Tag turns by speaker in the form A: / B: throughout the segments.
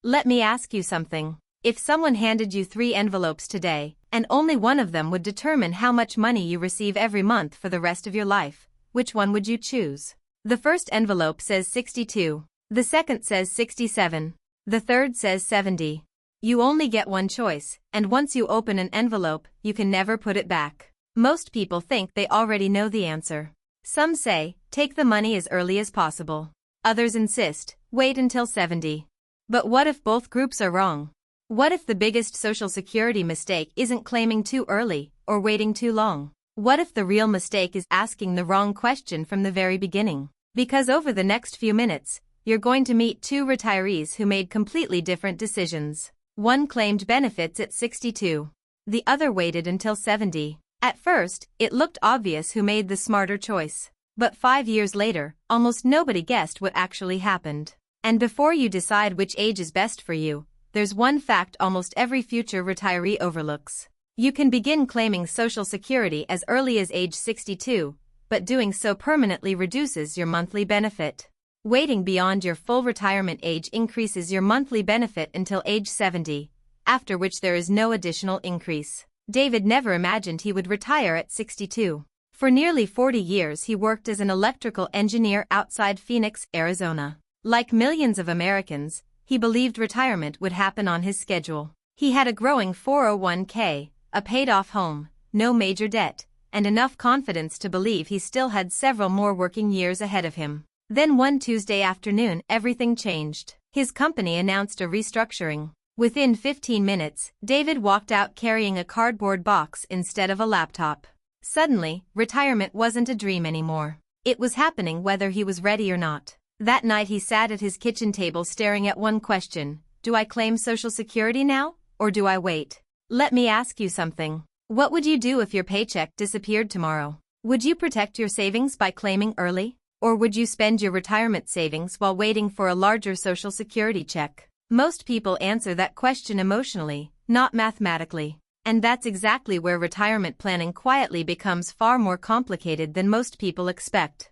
A: Let me ask you something. If someone handed you 3 envelopes today, and only one of them would determine how much money you receive every month for the rest of your life, which one would you choose? The first envelope says 62. The second says 67. The third says 70. You only get one choice, and once you open an envelope, you can never put it back. Most people think they already know the answer. Some say, take the money as early as possible. Others insist, wait until 70. But what if both groups are wrong? What if the biggest Social Security mistake isn't claiming too early or waiting too long? What if the real mistake is asking the wrong question from the very beginning? Because over the next few minutes, you're going to meet 2 retirees who made completely different decisions. One claimed benefits at 62. The other waited until 70. At first, it looked obvious who made the smarter choice. But 5 years later, almost nobody guessed what actually happened. And before you decide which age is best for you, there's one fact almost every future retiree overlooks. You can begin claiming Social Security as early as age 62, but doing so permanently reduces your monthly benefit. Waiting beyond your full retirement age increases your monthly benefit until age 70, after which there is no additional increase. David never imagined he would retire at 62. For nearly 40 years he worked as an electrical engineer outside Phoenix, Arizona. Like millions of Americans, he believed retirement would happen on his schedule. He had a growing 401k, a paid-off home, no major debt, and enough confidence to believe he still had several more working years ahead of him. Then one Tuesday afternoon, everything changed. His company announced a restructuring. Within 15 minutes, David walked out carrying a cardboard box instead of a laptop. Suddenly, retirement wasn't a dream anymore. It was happening whether he was ready or not. That night he sat at his kitchen table staring at one question: do I claim Social Security now, or do I wait? Let me ask you something. What would you do if your paycheck disappeared tomorrow? Would you protect your savings by claiming early? Or would you spend your retirement savings while waiting for a larger Social Security check? Most people answer that question emotionally, not mathematically. And that's exactly where retirement planning quietly becomes far more complicated than most people expect.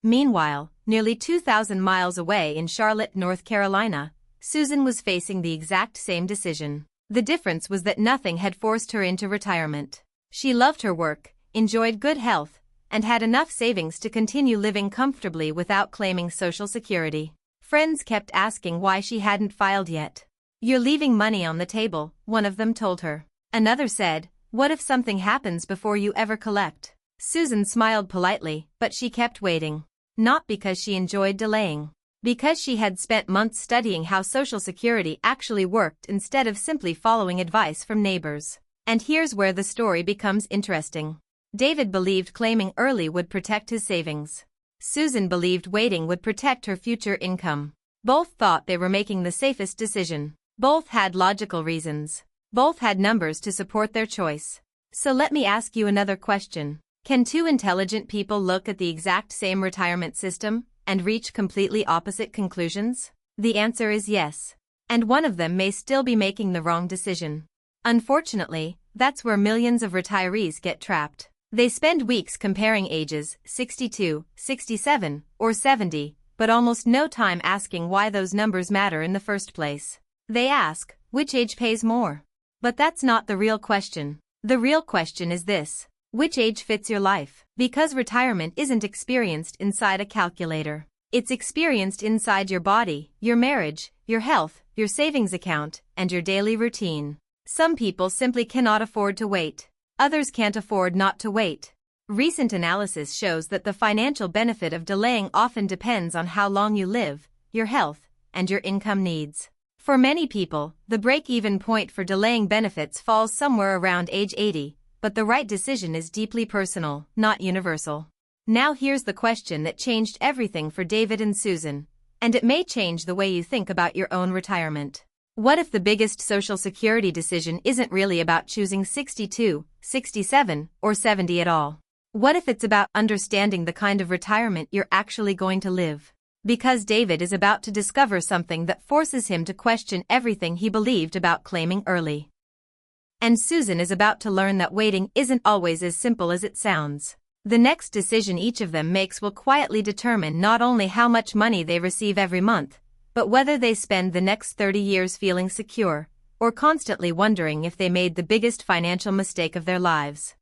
A: Meanwhile, nearly 2,000 miles away in Charlotte, North Carolina, Susan was facing the exact same decision. The difference was that nothing had forced her into retirement. She loved her work, enjoyed good health, and had enough savings to continue living comfortably without claiming Social Security. Friends kept asking why she hadn't filed yet. "You're leaving money on the table," one of them told her. Another said, "What if something happens before you ever collect?" Susan smiled politely, but she kept waiting. Not because she enjoyed delaying. Because she had spent months studying how Social Security actually worked instead of simply following advice from neighbors. And here's where the story becomes interesting. David believed claiming early would protect his savings. Susan believed waiting would protect her future income. Both thought they were making the safest decision. Both had logical reasons. Both had numbers to support their choice. So let me ask you another question. Can 2 intelligent people look at the exact same retirement system and reach completely opposite conclusions? The answer is yes. And one of them may still be making the wrong decision. Unfortunately, that's where millions of retirees get trapped. They spend weeks comparing ages, 62, 67, or 70, but almost no time asking why those numbers matter in the first place. They ask, which age pays more? But that's not the real question. The real question is this: which age fits your life? Because retirement isn't experienced inside a calculator. It's experienced inside your body, your marriage, your health, your savings account, and your daily routine. Some people simply cannot afford to wait. Others can't afford not to wait. Recent analysis shows that the financial benefit of delaying often depends on how long you live, your health, and your income needs. For many people, the break-even point for delaying benefits falls somewhere around age 80, but the right decision is deeply personal, not universal. Now here's the question that changed everything for David and Susan, and it may change the way you think about your own retirement. What if the biggest Social Security decision isn't really about choosing 62, 67, or 70 at all? What if it's about understanding the kind of retirement you're actually going to live? Because David is about to discover something that forces him to question everything he believed about claiming early. And Susan is about to learn that waiting isn't always as simple as it sounds. The next decision each of them makes will quietly determine not only how much money they receive every month, but whether they spend the next 30 years feeling secure, or constantly wondering if they made the biggest financial mistake of their lives.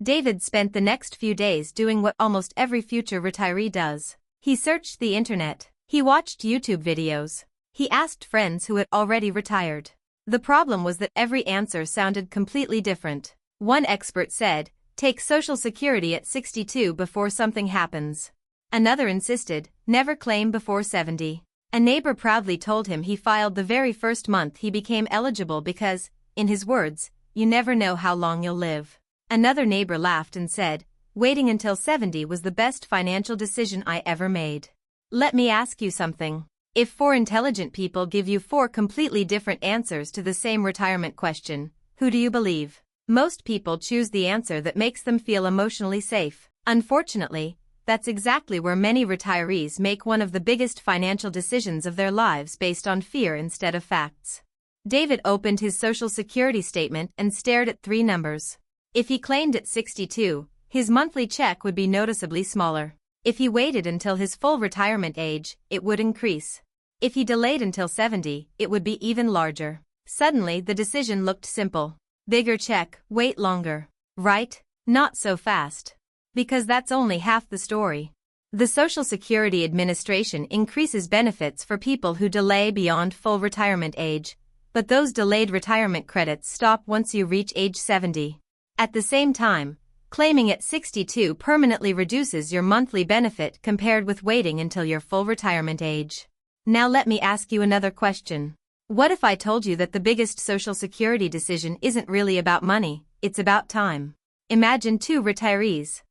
A: David spent the next few days doing what almost every future retiree does. He searched the internet. He watched YouTube videos. He asked friends who had already retired. The problem was that every answer sounded completely different. One expert said, "Take Social Security at 62 before something happens." Another insisted, "Never claim before 70. A neighbor proudly told him he filed the very first month he became eligible because, in his words, "You never know how long you'll live." Another neighbor laughed and said, "Waiting until 70 was the best financial decision I ever made." Let me ask you something. If four intelligent people give you four completely different answers to the same retirement question, who do you believe? Most people choose the answer that makes them feel emotionally safe. Unfortunately, that's exactly where many retirees make one of the biggest financial decisions of their lives based on fear instead of facts. David opened his Social Security statement and stared at three numbers. If he claimed at 62, his monthly check would be noticeably smaller. If he waited until his full retirement age, it would increase. If he delayed until 70, it would be even larger. Suddenly, the decision looked simple. Bigger check, wait longer. Right? Not so fast. Because that's only half the story. The Social Security Administration increases benefits for people who delay beyond full retirement age, but those delayed retirement credits stop once you reach age 70. At the same time, claiming at 62 permanently reduces your monthly benefit compared with waiting until your full retirement age. Now let me ask you another question. What if I told you that the biggest Social Security decision isn't really about money, it's about time? Imagine two retirees.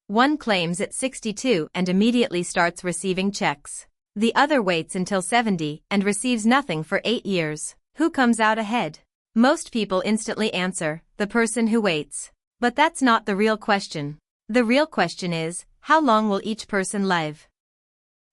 A: One claims at 62 and immediately starts receiving checks. The other waits until 70 and receives nothing for 8 years. Who comes out ahead? Most people instantly answer, the person who waits. But that's not the real question. The real question is, how long will each person live?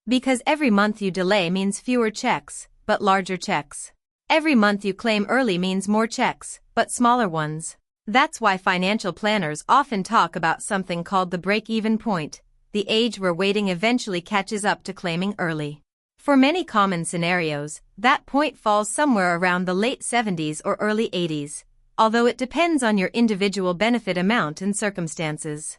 A: Because every month you delay means fewer checks, but larger checks. Every month you claim early means more checks, but smaller ones. That's why financial planners often talk about something called the break-even point, the age where waiting eventually catches up to claiming early. For many common scenarios, that point falls somewhere around the late 70s or early 80s, although it depends on your individual benefit amount and circumstances.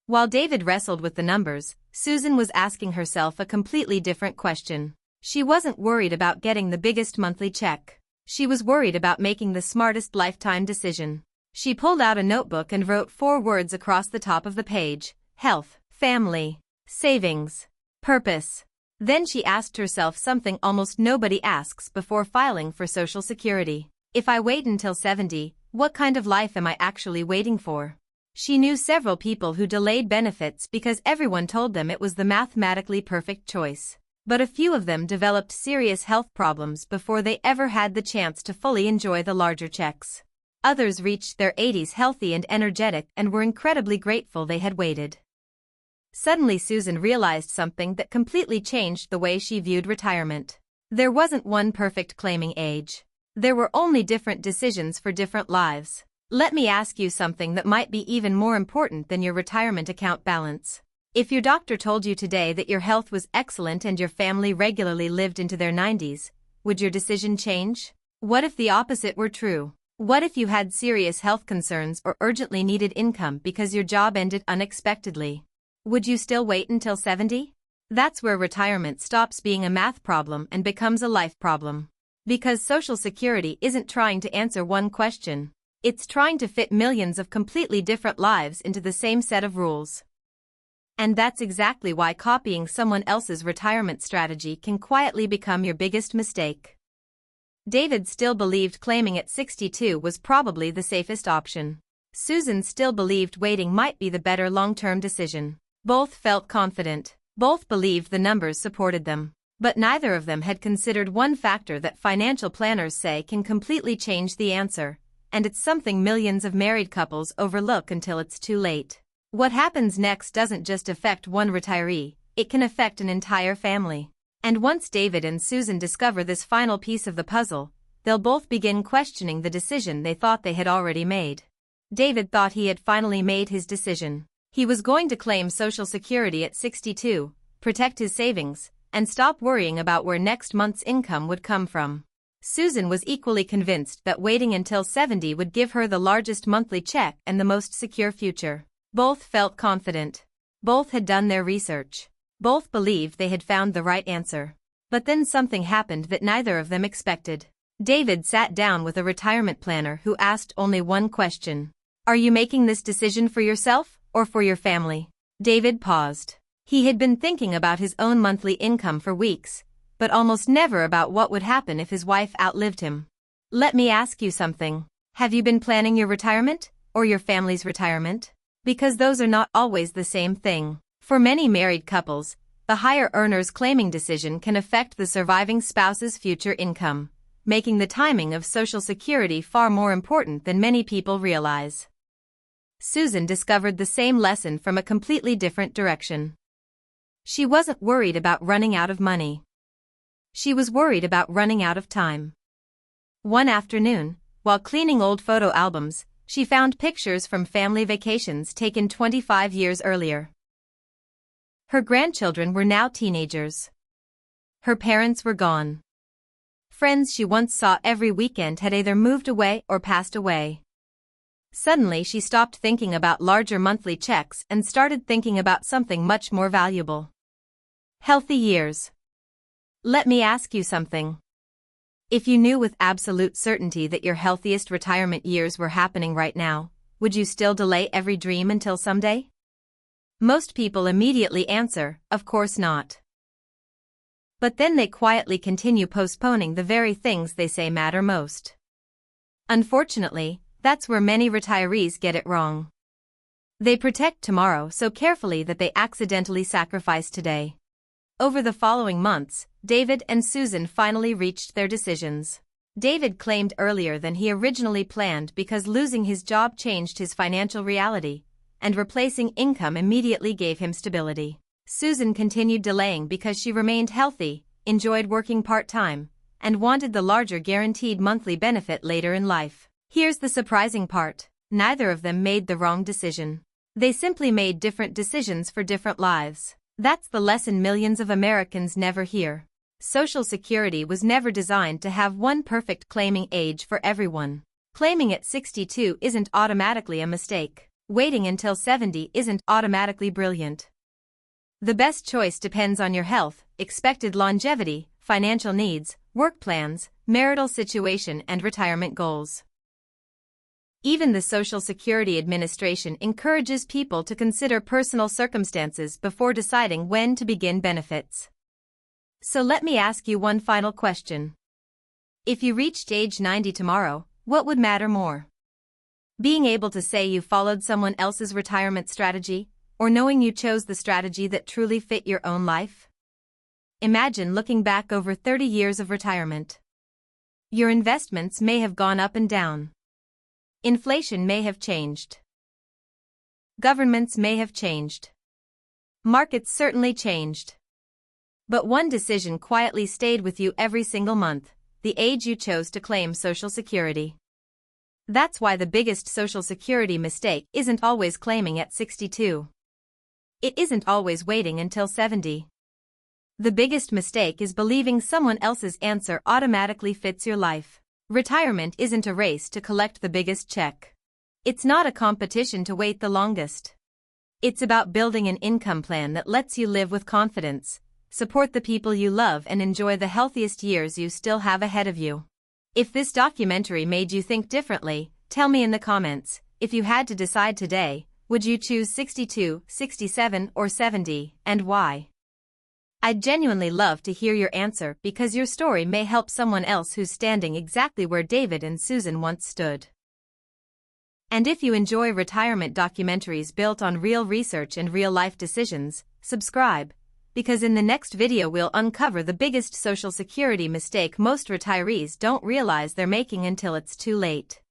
A: While David wrestled with the numbers, Susan was asking herself a completely different question. She wasn't worried about getting the biggest monthly check. She was worried about making the smartest lifetime decision. She pulled out a notebook and wrote 4 words across the top of the page: health, family, savings, purpose. Then she asked herself something almost nobody asks before filing for Social Security. If I wait until 70, what kind of life am I actually waiting for? She knew several people who delayed benefits because everyone told them it was the mathematically perfect choice. But a few of them developed serious health problems before they ever had the chance to fully enjoy the larger checks. Others reached their 80s healthy and energetic and were incredibly grateful they had waited. Suddenly Susan realized something that completely changed the way she viewed retirement. There wasn't one perfect claiming age. There were only different decisions for different lives. Let me ask you something that might be even more important than your retirement account balance. If your doctor told you today that your health was excellent and your family regularly lived into their 90s, would your decision change? What if the opposite were true? What if you had serious health concerns or urgently needed income because your job ended unexpectedly? Would you still wait until 70? That's where retirement stops being a math problem and becomes a life problem. Because Social Security isn't trying to answer one question. It's trying to fit millions of completely different lives into the same set of rules. And that's exactly why copying someone else's retirement strategy can quietly become your biggest mistake. David still believed claiming at 62 was probably the safest option. Susan still believed waiting might be the better long-term decision. Both felt confident. Both believed the numbers supported them. But neither of them had considered one factor that financial planners say can completely change the answer, and it's something millions of married couples overlook until it's too late. What happens next doesn't just affect one retiree, it can affect an entire family. And once David and Susan discover this final piece of the puzzle, they'll both begin questioning the decision they thought they had already made. David thought he had finally made his decision. He was going to claim Social Security at 62, protect his savings, and stop worrying about where next month's income would come from. Susan was equally convinced that waiting until 70 would give her the largest monthly check and the most secure future. Both felt confident. Both had done their research. Both believed they had found the right answer. But then something happened that neither of them expected. David sat down with a retirement planner who asked only one question. Are you making this decision for yourself or for your family? David paused. He had been thinking about his own monthly income for weeks, but almost never about what would happen if his wife outlived him. Let me ask you something. Have you been planning your retirement or your family's retirement? Because those are not always the same thing. For many married couples, the higher earner's claiming decision can affect the surviving spouse's future income, making the timing of Social Security far more important than many people realize. Susan discovered the same lesson from a completely different direction. She wasn't worried about running out of money. She was worried about running out of time. One afternoon, while cleaning old photo albums, she found pictures from family vacations taken 25 years earlier. Her grandchildren were now teenagers. Her parents were gone. Friends she once saw every weekend had either moved away or passed away. Suddenly she stopped thinking about larger monthly checks and started thinking about something much more valuable. Healthy years. Let me ask you something. If you knew with absolute certainty that your healthiest retirement years were happening right now, would you still delay every dream until someday? Most people immediately answer, of course not. But then they quietly continue postponing the very things they say matter most. Unfortunately, that's where many retirees get it wrong. They protect tomorrow so carefully that they accidentally sacrifice today. Over the following months, David and Susan finally reached their decisions. David claimed earlier than he originally planned because losing his job changed his financial reality, and replacing income immediately gave him stability. Susan continued delaying because she remained healthy, enjoyed working part-time, and wanted the larger guaranteed monthly benefit later in life. Here's the surprising part. Neither of them made the wrong decision. They simply made different decisions for different lives. That's the lesson millions of Americans never hear. Social Security was never designed to have one perfect claiming age for everyone. Claiming at 62 isn't automatically a mistake. Waiting until 70 isn't automatically brilliant. The best choice depends on your health, expected longevity, financial needs, work plans, marital situation, and retirement goals. Even the Social Security Administration encourages people to consider personal circumstances before deciding when to begin benefits. So let me ask you one final question. If you reached age 90 tomorrow, what would matter more? Being able to say you followed someone else's retirement strategy, or knowing you chose the strategy that truly fit your own life? Imagine looking back over 30 years of retirement. Your investments may have gone up and down. Inflation may have changed. Governments may have changed. Markets certainly changed. But one decision quietly stayed with you every single month: the age you chose to claim Social Security. That's why the biggest Social Security mistake isn't always claiming at 62. It isn't always waiting until 70. The biggest mistake is believing someone else's answer automatically fits your life. Retirement isn't a race to collect the biggest check. It's not a competition to wait the longest. It's about building an income plan that lets you live with confidence, support the people you love, and enjoy the healthiest years you still have ahead of you. If this documentary made you think differently, tell me in the comments. If you had to decide today, would you choose 62, 67, or 70, and why? I'd genuinely love to hear your answer because your story may help someone else who's standing exactly where David and Susan once stood. And if you enjoy retirement documentaries built on real research and real-life decisions, subscribe, because in the next video we'll uncover the biggest Social Security mistake most retirees don't realize they're making until it's too late.